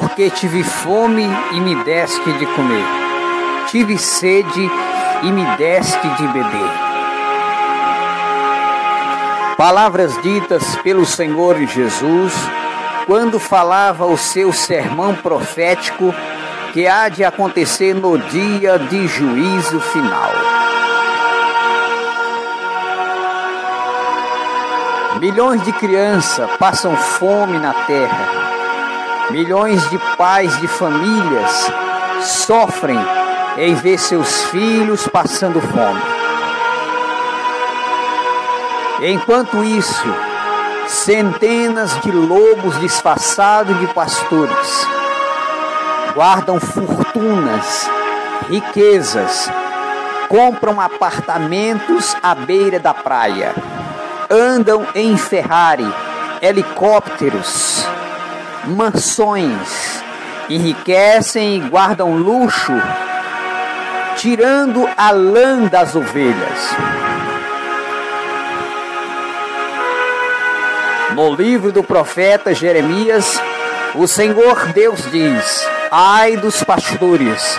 Porque tive fome e me deste de comer, tive sede e me deste de beber. Palavras ditas pelo Senhor Jesus quando falava o seu sermão profético que há de acontecer no dia de juízo final. Milhões de crianças passam fome na terra. Milhões de pais de famílias sofrem em ver seus filhos passando fome. Enquanto isso, centenas de lobos disfarçados de pastores guardam fortunas, riquezas, compram apartamentos à beira da praia, andam em Ferrari, helicópteros, mansões, enriquecem e guardam luxo, tirando a lã das ovelhas. No livro do profeta Jeremias, o Senhor Deus diz: ai dos pastores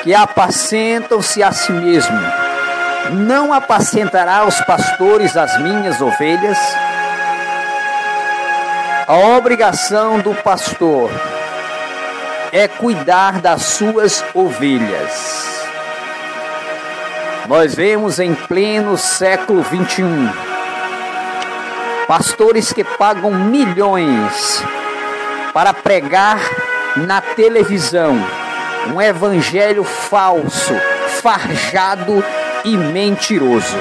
que apacentam-se a si mesmos, não apacentará os pastores as minhas ovelhas? A obrigação do pastor é cuidar das suas ovelhas. Nós vemos em pleno século 21 pastores que pagam milhões para pregar na televisão um evangelho falso, farjado e mentiroso.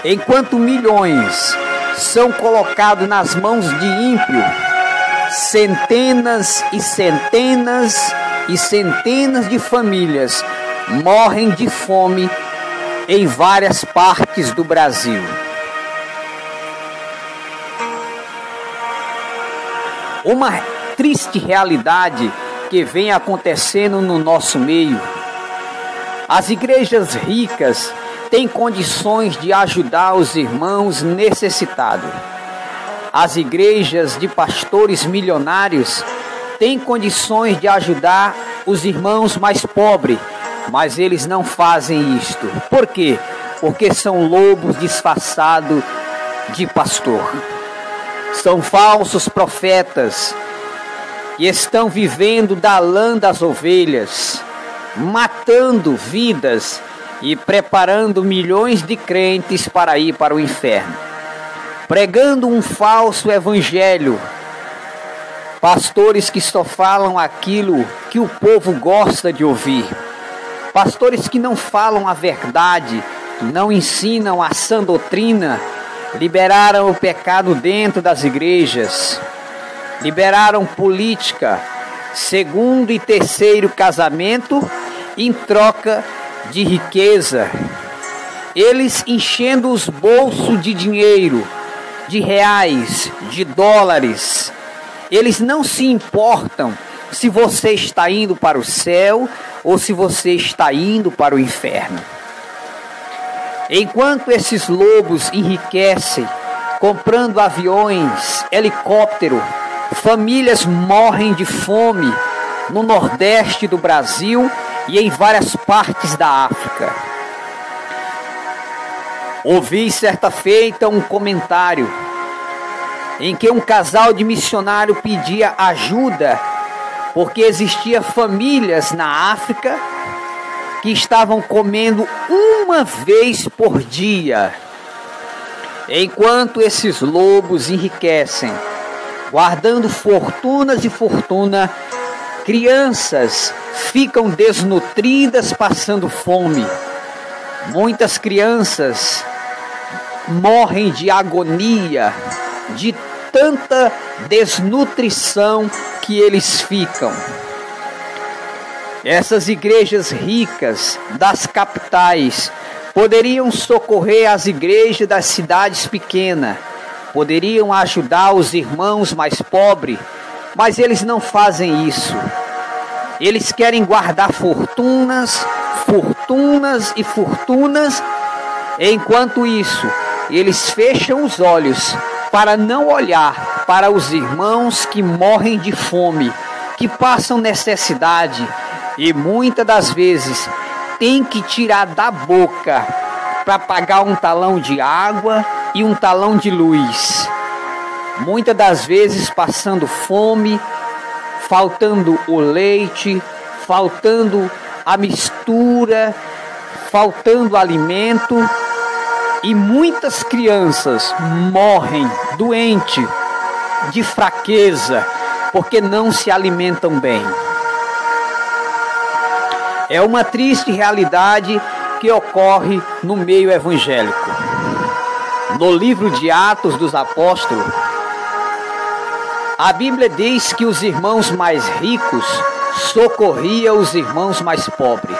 Enquanto milhões são colocados nas mãos de ímpio, centenas e centenas e centenas de famílias morrem de fome em várias partes do Brasil. Uma triste realidade que vem acontecendo no nosso meio. As igrejas ricas têm condições de ajudar os irmãos necessitados. As igrejas de pastores milionários têm condições de ajudar os irmãos mais pobres, mas eles não fazem isto. Por quê? Porque são lobos disfarçados de pastor. São falsos profetas e estão vivendo da lã das ovelhas, matando vidas e preparando milhões de crentes para ir para o inferno, pregando um falso evangelho. Pastores que só falam aquilo que o povo gosta de ouvir, pastores que não falam a verdade, não ensinam a sã doutrina, liberaram o pecado dentro das igrejas, liberaram política, segundo e terceiro casamento em troca de riqueza. Eles enchendo os bolsos de dinheiro, de reais, de dólares. Eles não se importam se você está indo para o céu ou se você está indo para o inferno. Enquanto esses lobos enriquecem, comprando aviões, helicóptero, famílias morrem de fome no Nordeste do Brasil e em várias partes da África. Ouvi certa feita um comentário em que um casal de missionário pedia ajuda porque existia famílias na África que estavam comendo uma vez por dia. Enquanto esses lobos enriquecem, guardando fortunas e fortuna, crianças ficam desnutridas, passando fome. Muitas crianças morrem de agonia, de tanta desnutrição que eles ficam. Essas igrejas ricas das capitais poderiam socorrer as igrejas das cidades pequenas, poderiam ajudar os irmãos mais pobres, mas eles não fazem isso. Eles querem guardar fortunas, fortunas e fortunas. Enquanto isso, eles fecham os olhos para não olhar para os irmãos que morrem de fome, que passam necessidade e muitas das vezes tem que tirar da boca para pagar um talão de água e um talão de luz. Muitas das vezes passando fome, faltando o leite, faltando a mistura, faltando alimento, e muitas crianças morrem doentes de fraqueza porque não se alimentam bem. É uma triste realidade que ocorre no meio evangélico. No livro de Atos dos Apóstolos, a Bíblia diz que os irmãos mais ricos socorriam os irmãos mais pobres.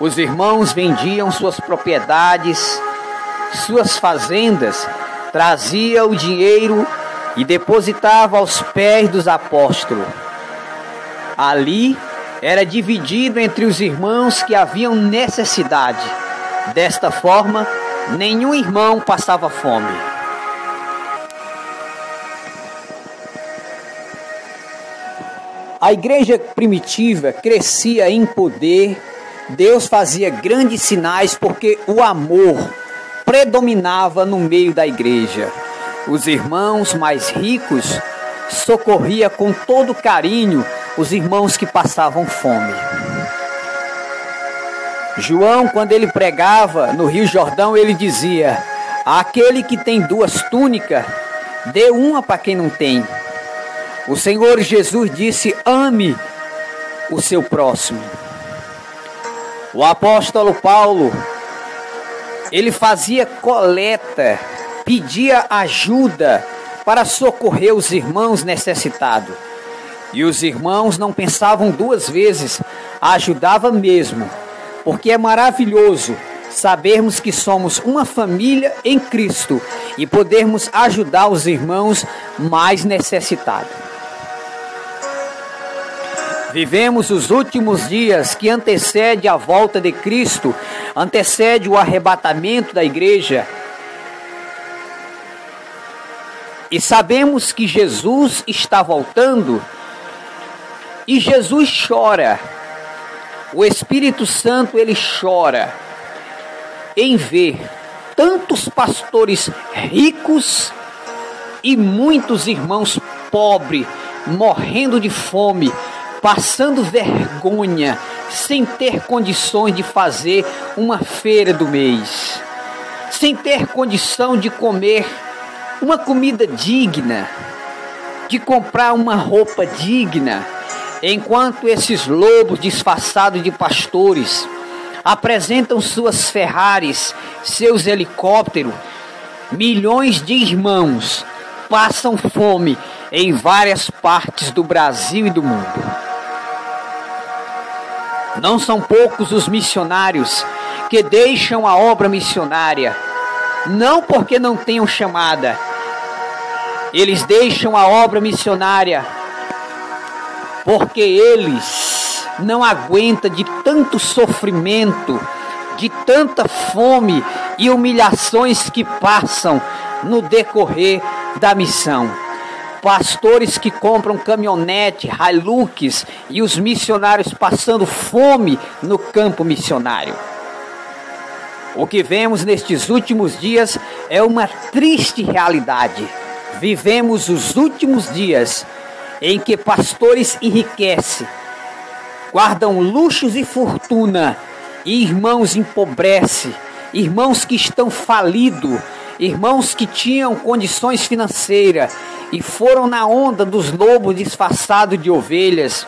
Os irmãos vendiam suas propriedades, suas fazendas, traziam o dinheiro e depositavam aos pés dos apóstolos. Ali era dividido entre os irmãos que haviam necessidade. Desta forma, nenhum irmão passava fome. A igreja primitiva crescia em poder. Deus fazia grandes sinais porque o amor predominava no meio da igreja. Os irmãos mais ricos socorriam com todo carinho os irmãos que passavam fome. João, quando ele pregava no Rio Jordão, ele dizia: aquele que tem 2 túnicas, dê uma para quem não tem. O Senhor Jesus disse: ame o seu próximo. O apóstolo Paulo, ele fazia coleta, pedia ajuda para socorrer os irmãos necessitados. E os irmãos não pensavam 2 vezes, ajudavam mesmo, porque é maravilhoso sabermos que somos uma família em Cristo e podermos ajudar os irmãos mais necessitados. Vivemos os últimos dias que antecede a volta de Cristo, antecede o arrebatamento da igreja. E sabemos que Jesus está voltando e Jesus chora. O Espírito Santo, ele chora em ver tantos pastores ricos e muitos irmãos pobres morrendo de fome, passando vergonha, sem ter condições de fazer uma feira do mês, sem ter condição de comer uma comida digna, de comprar uma roupa digna, enquanto esses lobos disfarçados de pastores apresentam suas Ferraris, seus helicópteros. Milhões de irmãos passam fome em várias partes do Brasil e do mundo. Não são poucos os missionários que deixam a obra missionária, não porque não tenham chamada. Eles deixam a obra missionária porque eles não aguentam de tanto sofrimento, de tanta fome e humilhações que passam no decorrer da missão. Pastores que compram caminhonete, Hilux, e os missionários passando fome no campo missionário. O que vemos nestes últimos dias é uma triste realidade. Vivemos os últimos dias em que pastores enriquecem, guardam luxos e fortuna, e irmãos empobrecem, irmãos que estão falidos, irmãos que tinham condições financeiras e foram na onda dos lobos disfarçados de ovelhas,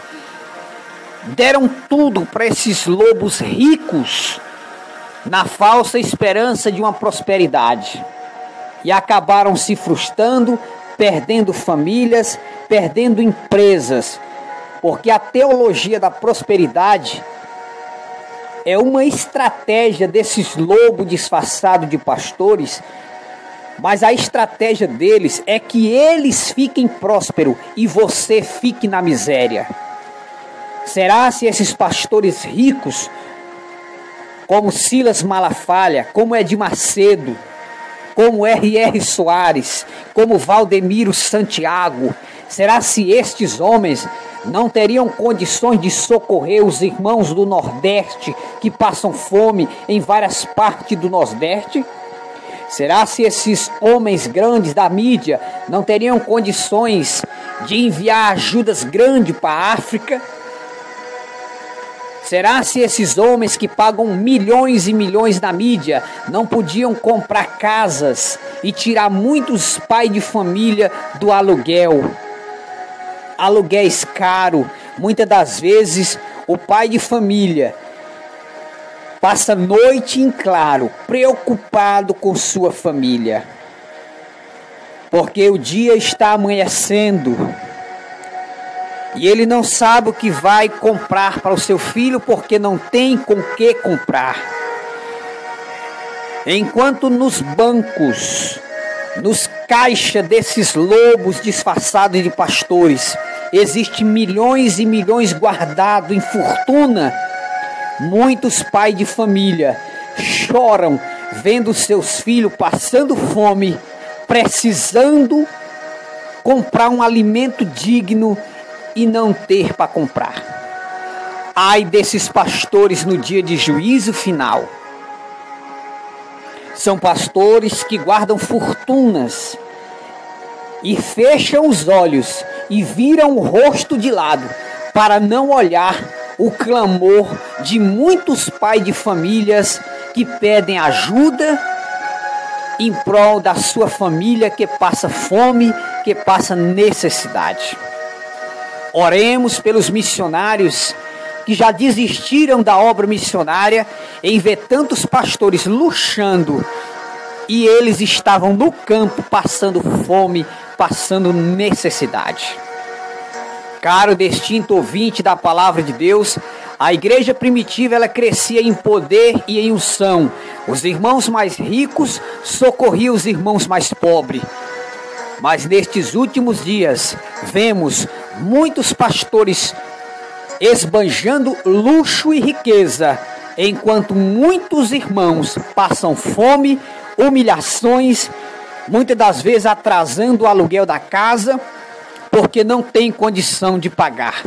deram tudo para esses lobos ricos na falsa esperança de uma prosperidade e acabaram se frustrando, perdendo famílias, perdendo empresas, porque a teologia da prosperidade é uma estratégia desses lobos disfarçados de pastores, mas a estratégia deles é que eles fiquem prósperos e você fique na miséria. Será se esses pastores ricos, como Silas Malafaia, como Edir Macedo, como R.R. Soares, como Valdemiro Santiago, será se estes homens não teriam condições de socorrer os irmãos do Nordeste que passam fome em várias partes do Nordeste? Será se esses homens grandes da mídia não teriam condições de enviar ajudas grandes para a África? Será se esses homens que pagam milhões e milhões na mídia não podiam comprar casas e tirar muitos pais de família do aluguel? Aluguéis caros, muitas das vezes o pai de família passa a noite em claro, preocupado com sua família, porque o dia está amanhecendo e ele não sabe o que vai comprar para o seu filho, porque não tem com que comprar. Enquanto nos bancos, nos caixas desses lobos disfarçados de pastores, existem milhões e milhões guardados em fortuna, muitos pais de família choram vendo seus filhos passando fome, precisando comprar um alimento digno e não ter para comprar. Ai desses pastores no dia de juízo final. São pastores que guardam fortunas e fecham os olhos e viram o rosto de lado para não olhar o clamor de muitos pais de famílias que pedem ajuda em prol da sua família que passa fome, que passa necessidade. Oremos pelos missionários que já desistiram da obra missionária em ver tantos pastores luxando e eles estavam no campo passando fome, passando necessidade. Caro distinto ouvinte da palavra de Deus, a igreja primitiva ela crescia em poder e em unção. Os irmãos mais ricos socorriam os irmãos mais pobres. Mas nestes últimos dias, vemos muitos pastores esbanjando luxo e riqueza, enquanto muitos irmãos passam fome, humilhações, muitas das vezes atrasando o aluguel da casa, porque não tem condição de pagar.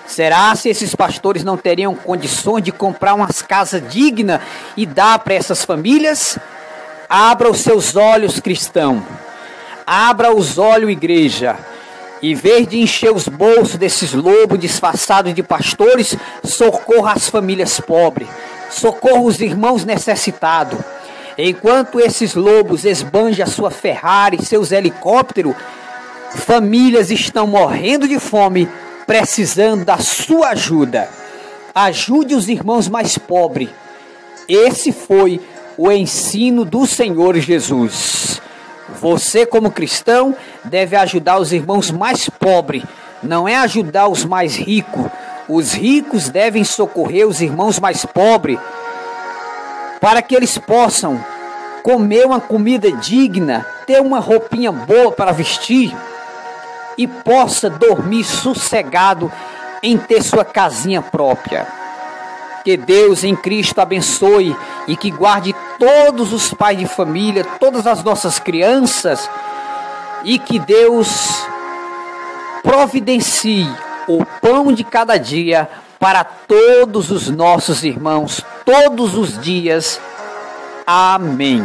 Será se esses pastores não teriam condições de comprar umas casas dignas e dar para essas famílias? Abra os seus olhos, cristão. Abra os olhos, igreja. Em vez de encher os bolsos desses lobos disfarçados de pastores, socorra as famílias pobres. Socorra os irmãos necessitados. Enquanto esses lobos esbanjam a sua Ferrari, seus helicópteros, famílias estão morrendo de fome, precisando da sua ajuda. Ajude os irmãos mais pobres. Esse foi o ensino do Senhor Jesus. Você, como cristão, deve ajudar os irmãos mais pobres, não é ajudar os mais ricos. Os ricos devem socorrer os irmãos mais pobres, para que eles possam comer uma comida digna, ter uma roupinha boa para vestir e possa dormir sossegado em ter sua casinha própria. Que Deus em Cristo abençoe e que guarde todos os pais de família, todas as nossas crianças, e que Deus providencie o pão de cada dia para todos os nossos irmãos, todos os dias. Amém.